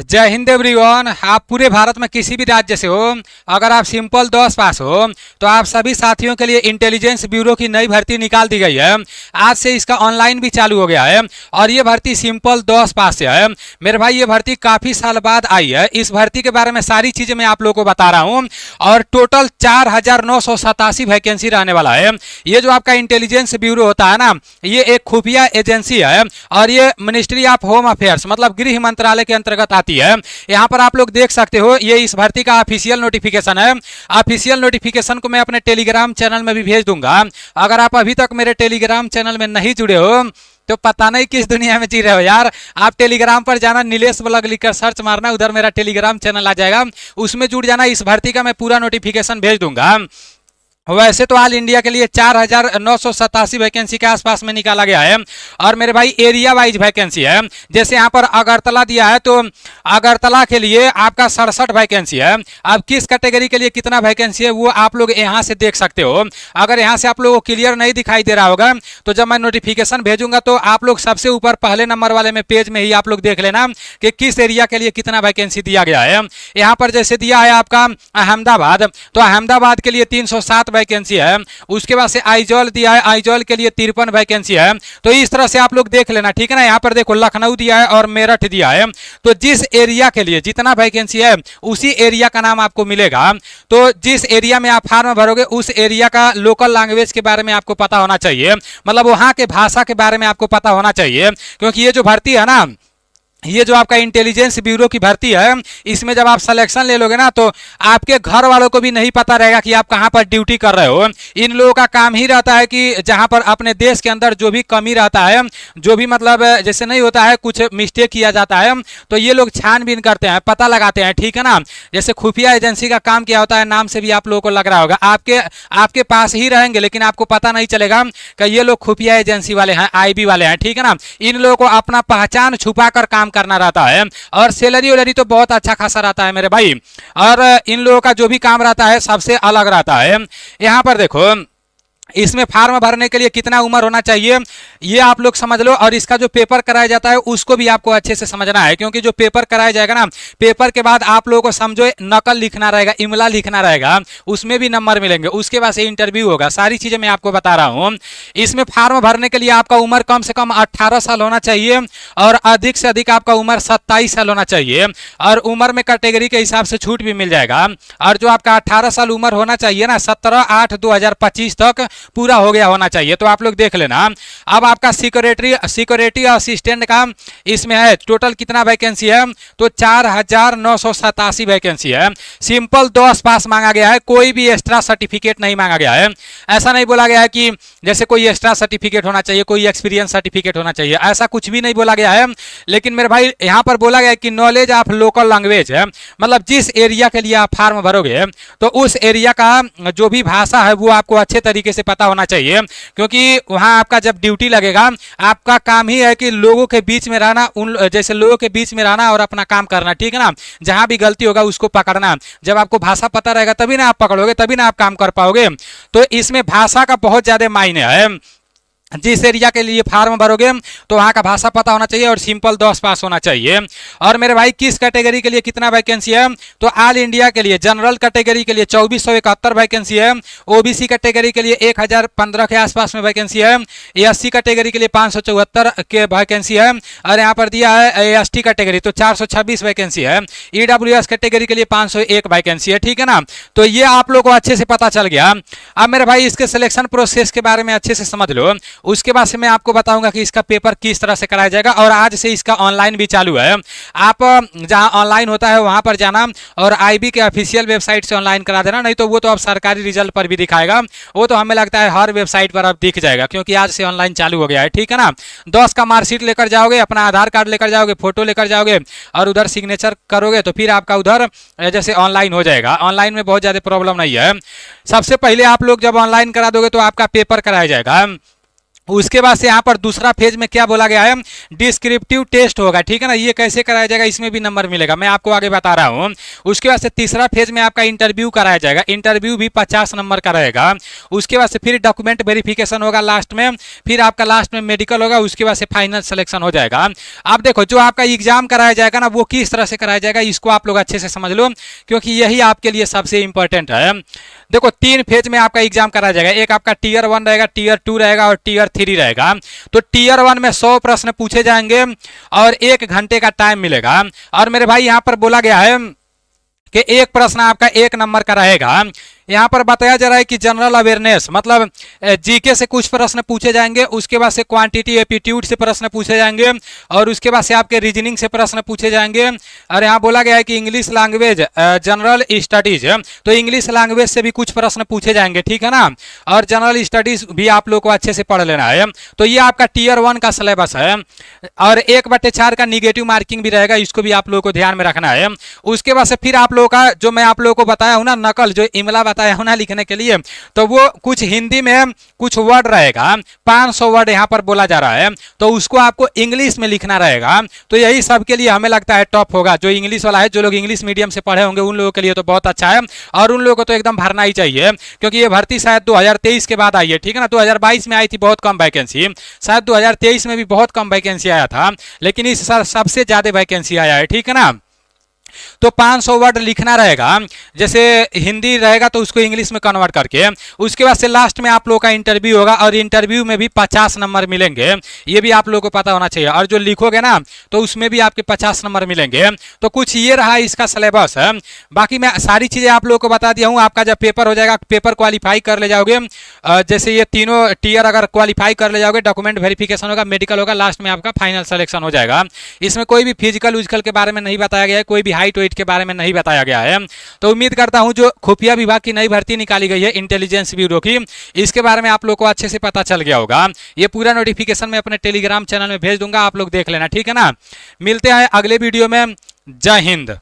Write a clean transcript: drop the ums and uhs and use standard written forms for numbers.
जय हिंद एवरीवन। आप पूरे भारत में किसी भी राज्य से हो, अगर आप सिंपल 10 पास हो तो आप सभी साथियों के लिए इंटेलिजेंस ब्यूरो की नई भर्ती निकाल दी गई है। आज से इसका ऑनलाइन भी चालू हो गया है और ये भर्ती सिंपल 10 पास से है। मेरे भाई ये भर्ती काफ़ी साल बाद आई है। इस भर्ती के बारे में सारी चीज़ें मैं आप लोगों को बता रहा हूँ और टोटल 4,987 वैकेंसी रहने वाला है। ये जो आपका इंटेलिजेंस ब्यूरो होता है ना, ये एक खुफिया एजेंसी है और ये मिनिस्ट्री ऑफ होम अफेयर्स मतलब गृह मंत्रालय के अंतर्गत आती है। यहाँ पर आप लोग देख सकते हो, ये इस भर्ती का ऑफिशियल नोटिफिकेशन है। ऑफिशियल नोटिफिकेशन को मैं अपने टेलीग्राम चैनल में भी भेज दूंगा। अगर आप अभी तक मेरे टेलीग्राम चैनल में नहीं जुड़े हो तो पता नहीं किस दुनिया में जी रहे हो यार। आप टेलीग्राम पर जाना, नीलेश ब्लॉग लिखकर सर्च मारना, उधर मेरा टेलीग्राम चैनल आ जाएगा, उसमें जुड़ जाना। इस भर्ती का मैं पूरा नोटिफिकेशन भेज दूंगा। वैसे तो ऑल इंडिया के लिए 4,987 वैकेंसी के आसपास में निकाला गया है और मेरे भाई एरिया वाइज वैकेंसी है। जैसे यहाँ पर अगरतला दिया है तो अगरतला के लिए आपका 67 वैकेंसी है। अब किस कैटेगरी के लिए कितना वैकेंसी है वो आप लोग यहाँ से देख सकते हो। अगर यहाँ से आप लोगों को क्लियर नहीं दिखाई दे रहा होगा तो जब मैं नोटिफिकेशन भेजूंगा तो आप लोग सबसे ऊपर पहले नंबर वाले में पेज में ही आप लोग देख लेना कि किस एरिया के लिए कितना वैकेंसी दिया गया है। यहाँ पर जैसे दिया है आपका अहमदाबाद, तो अहमदाबाद के लिए 307 वैकेंसी है। उसके बाद से आइजॉल दिया है, आइजॉल के लिए 53 वैकेंसी है। तो इस तरह से आप लोग देख लेना, ठीक है ना। यहाँ पर देखो लखनऊ दिया है और मेरठ दिया है। तो जिस एरिया के लिए जितना वैकेंसी है उसी एरिया का नाम आपको मिलेगा। तो जिस एरिया में आप फॉर्म भरोगे उस एरिया का लोकल लैंग्वेज के बारे में आपको पता होना चाहिए, मतलब वहां के भाषा के बारे में आपको पता होना चाहिए। क्योंकि ये जो भर्ती है ना, ये जो आपका इंटेलिजेंस ब्यूरो की भर्ती है, इसमें जब आप सिलेक्शन ले लोगे ना तो आपके घर वालों को भी नहीं पता रहेगा कि आप कहां पर ड्यूटी कर रहे हो। इन लोगों का काम ही रहता है कि जहां पर अपने देश के अंदर जो भी कमी रहता है, जो भी मतलब जैसे नहीं होता है, कुछ मिस्टेक किया जाता है, तो ये लोग छानबीन करते हैं, पता लगाते हैं, ठीक है ना। जैसे खुफिया एजेंसी का काम क्या होता है, नाम से भी आप लोगों को लग रहा होगा। आपके पास ही रहेंगे लेकिन आपको पता नहीं चलेगा कि ये लोग खुफिया एजेंसी वाले हैं, आईबी वाले हैं, ठीक है ना। इन लोगों को अपना पहचान छुपा कर काम करना रहता है और सैलरी वैलरी तो बहुत अच्छा खासा रहता है मेरे भाई। और इन लोगों का जो भी काम रहता है सबसे अलग रहता है। यहाँ पर देखो, इसमें फार्म भरने के लिए कितना उम्र होना चाहिए ये आप लोग समझ लो, और इसका जो पेपर कराया जाता है उसको भी आपको अच्छे से समझना है। क्योंकि जो पेपर कराया जाएगा ना, पेपर के बाद आप लोगों को समझो नकल लिखना रहेगा, इमला लिखना रहेगा, उसमें भी नंबर मिलेंगे। उसके बाद से इंटरव्यू होगा। सारी चीजें मैं आपको बता रहा हूँ। इसमें फार्म भरने के लिए आपका उम्र कम से कम 18 साल होना चाहिए और अधिक से अधिक आपका उम्र 27 साल होना चाहिए। और उम्र में कैटेगरी के हिसाब से छूट भी मिल जाएगा। और जो आपका 18 साल उम्र होना चाहिए ना, 17/8/2025 तक पूरा हो गया होना चाहिए। तो आप लोग देख लेना। अब आपका सिक्योरिटी असिस्टेंट का इसमें है टोटल कितना वैकेंसी है, तो 4,987 वैकेंसी है। सिंपल 10 पास मांगा गया है, कोई भी एक्स्ट्रा सर्टिफिकेट नहीं मांगा गया है। ऐसा नहीं बोला गया है कि जैसे कोई एक्स्ट्रा सर्टिफिकेट होना चाहिए, कोई एक्सपीरियंस सर्टिफिकेट होना चाहिए, ऐसा कुछ भी नहीं बोला गया है। लेकिन मेरे भाई यहाँ पर बोला गया है कि नॉलेज ऑफ लोकल लैंग्वेज है, मतलब जिस एरिया के लिए आप फॉर्म भरोगे तो उस एरिया का जो भी भाषा है वो आपको अच्छे तरीके से पता होना चाहिए। क्योंकि वहां आपका जब ड्यूटी लगेगा, आपका काम ही है कि लोगों के बीच में रहना, उन जैसे लोगों के बीच में रहना और अपना काम करना, ठीक है ना। जहां भी गलती होगा उसको पकड़ना। जब आपको भाषा पता रहेगा तभी ना आप पकड़ोगे, तभी ना आप काम कर पाओगे। तो इसमें भाषा का बहुत ज्यादा मायने है। जिस एरिया के लिए फार्म भरोगे तो वहाँ का भाषा पता होना चाहिए और सिंपल 10 पास होना चाहिए। और मेरे भाई किस कैटेगरी के लिए कितना वैकेंसी है, तो ऑल इंडिया के लिए जनरल कैटेगरी के लिए 2471 वैकेंसी है। ओबीसी कैटेगरी के लिए 1015 के आसपास में वैकेंसी है। एससी कैटेगरी के लिए 574 के वैकेंसी है। और यहाँ पर दिया है एसटी कैटेगरी तो 426 वैकेंसी है। ईडब्ल्यूएस कैटेगरी के लिए 501 वैकेंसी है, ठीक है ना। तो ये आप लोग को अच्छे से पता चल गया। अब मेरे भाई इसके सिलेक्शन प्रोसेस के बारे में अच्छे से समझ लो। उसके बाद से मैं आपको बताऊंगा कि इसका पेपर किस तरह से कराया जाएगा। और आज से इसका ऑनलाइन भी चालू है। आप जहां ऑनलाइन होता है वहां पर जाना और आईबी के ऑफिशियल वेबसाइट से ऑनलाइन करा देना, नहीं तो वो तो अब सरकारी रिजल्ट पर भी दिखाएगा। वो तो हमें लगता है हर वेबसाइट पर अब दिख जाएगा क्योंकि आज से ऑनलाइन चालू हो गया है, ठीक है ना। 10 का मार्कशीट लेकर जाओगे, अपना आधार कार्ड लेकर जाओगे, फोटो लेकर जाओगे और उधर सिग्नेचर करोगे तो फिर आपका उधर जैसे ऑनलाइन हो जाएगा। ऑनलाइन में बहुत ज़्यादा प्रॉब्लम नहीं है। सबसे पहले आप लोग जब ऑनलाइन करा दोगे तो आपका पेपर कराया जाएगा। उसके बाद से यहाँ पर दूसरा फेज में क्या बोला गया है, डिस्क्रिप्टिव टेस्ट होगा, ठीक है ना। ये कैसे कराया जाएगा, इसमें भी नंबर मिलेगा, मैं आपको आगे बता रहा हूँ। उसके बाद से तीसरा फेज में आपका इंटरव्यू कराया जाएगा, इंटरव्यू भी 50 नंबर का रहेगा। उसके बाद से फिर डॉक्यूमेंट वेरिफिकेशन होगा लास्ट में, फिर आपका लास्ट में मेडिकल होगा, उसके बाद से फाइनल सिलेक्शन हो जाएगा। अब देखो जो आपका एग्जाम कराया जाएगा ना, वो किस तरह से कराया जाएगा, इसको आप लोग अच्छे से समझ लो, क्योंकि यही आपके लिए सबसे इंपॉर्टेंट है। देखो 3 फेज में आपका एग्जाम कराया जाएगा, एक आपका टीयर 1 रहेगा, टीयर 2 रहेगा और टीयर 3 रहेगा। तो टीयर 1 में 100 प्रश्न पूछे जाएंगे और 1 घंटे का टाइम मिलेगा। और मेरे भाई यहाँ पर बोला गया है कि एक प्रश्न आपका 1 नंबर का रहेगा। यहाँ पर बताया जा रहा है कि जनरल अवेयरनेस मतलब जीके से कुछ प्रश्न पूछे जाएंगे, उसके बाद से क्वांटिटी एप्टीट्यूड से प्रश्न पूछे जाएंगे और उसके बाद से आपके रीजनिंग से प्रश्न पूछे जाएंगे। और यहाँ बोला गया है कि इंग्लिश लैंग्वेज जनरल स्टडीज, तो इंग्लिश लैंग्वेज से भी कुछ प्रश्न पूछे जाएंगे, ठीक है ना। और जनरल स्टडीज भी आप लोग को अच्छे से पढ़ लेना है। तो ये आपका टीयर 1 का सिलेबस है और 1/4 का निगेटिव मार्किंग भी रहेगा, इसको भी आप लोग को ध्यान में रखना है। उसके बाद से फिर आप लोगों का जो मैं आप लोगों को बताया हूँ ना, नकल जो इमला बताया हूं ना लिखने के लिए, तो वो कुछ हिंदी में कुछ वर्ड रहेगा, 500 वर्ड यहां पर बोला जा रहा है, तो उसको आपको इंग्लिश में लिखना रहेगा। तो यही सबके लिए हमें लगता है टॉप होगा, जो इंग्लिश वाला है, जो लोग इंग्लिश मीडियम से पढ़े होंगे उन लोगों के लिए तो बहुत अच्छा है, और उन लोगों को तो एकदम भरना ही चाहिए, क्योंकि ये भर्ती शायद 2023 के बाद आई है, ठीक है ना। 2022 में आई थी बहुत कम वैकेंसी, शायद 2023 में भी बहुत कम वैकेंसी आया था, लेकिन इस साल सबसे ज्यादा वैकेंसी आया है, ठीक है ना। तो 500 वर्ड लिखना रहेगा, जैसे हिंदी रहेगा तो उसको इंग्लिश में कन्वर्ट करके। उसके बाद से लास्ट में आप लोगों का इंटरव्यू होगा और इंटरव्यू में भी 50 नंबर मिलेंगे, ये भी आप लोगों को पता होना चाहिए। और जो लिखोगे ना तो उसमें भी आपके 50 नंबर मिलेंगे। तो कुछ ये रहा इसका सिलेबस है। बाकी मैं सारी चीज़ें आप लोगों को बता दिया हूँ। आपका जब पेपर हो जाएगा, पेपर क्वालिफाई कर ले जाओगे, जैसे ये तीनों टीयर अगर क्वालिफाई कर ले जाओगे, डॉक्यूमेंट वेरिफिकेशन होगा, मेडिकल होगा, लास्ट में आपका फाइनल सिलेक्शन हो जाएगा। इसमें कोई भी फिजिकल उजिकल के बारे में नहीं बताया गया है, कोई भी हाइट वेट के बारे में नहीं बताया गया है। तो उम्मीद करता हूं जो खुफिया विभाग की नई भर्ती निकाली गई है इंटेलिजेंस ब्यूरो की, इसके बारे में आप लोग को अच्छे से पता चल गया होगा। ये पूरा नोटिफिकेशन मैं अपने टेलीग्राम चैनल में भेज दूंगा, आप लोग देख लेना, ठीक है ना। मिलते हैं अगले वीडियो में। जय हिंद।